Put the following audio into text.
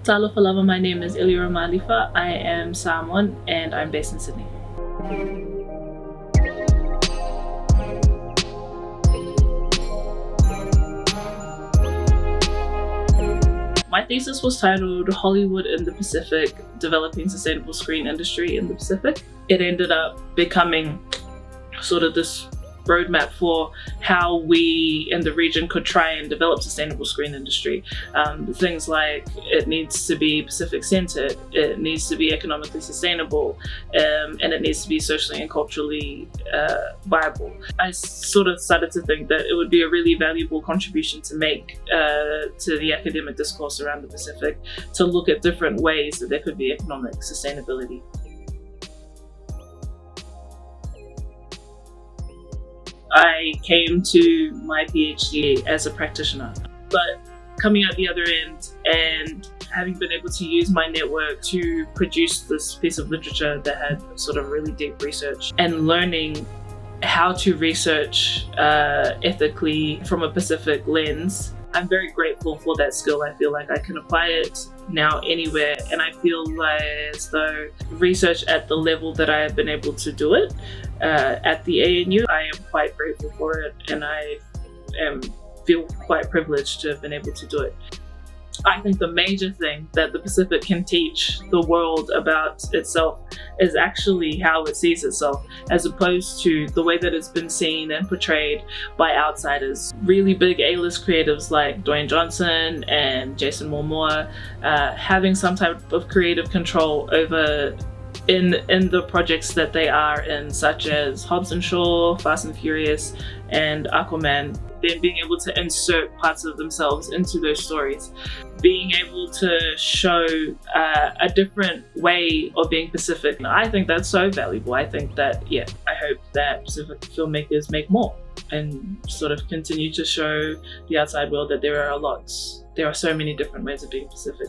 Talofa lava, my name is Eliorah Malifa. I am Samoan and I'm based in Sydney. My thesis was titled Hollywood in the Pacific, Developing Sustainable Screen Industry in the Pacific. It ended up becoming sort of this roadmap for how we in the region could try and develop sustainable screen industry. Things like it needs to be Pacific centered, it needs to be economically sustainable, and it needs to be socially and culturally viable. I sort of started to think that it would be a really valuable contribution to make to the academic discourse around the Pacific, to look at different ways that there could be economic sustainability. I came to my PhD as a practitioner, but coming out the other end and having been able to use my network to produce this piece of literature that had sort of really deep research and learning how to research ethically from a Pacific lens, I'm very grateful for that skill. I feel like I can apply it now anywhere, and I feel like as though research at the level that I have been able to do it at the ANU, I am quite grateful for it, and I feel quite privileged to have been able to do it. I think the major thing that the Pacific can teach the world about itself is actually how it sees itself, as opposed to the way that it's been seen and portrayed by outsiders. Really big A-list creatives like Dwayne Johnson and Jason Momoa having some type of creative control over in the projects that they are in, such as Hobbs & Shaw, Fast and Furious, and Aquaman, then being able to insert parts of themselves into those stories, being able to show a different way of being Pacific. I think that's so valuable. I think that, I hope that Pacific filmmakers make more and sort of continue to show the outside world that there are so many different ways of being Pacific.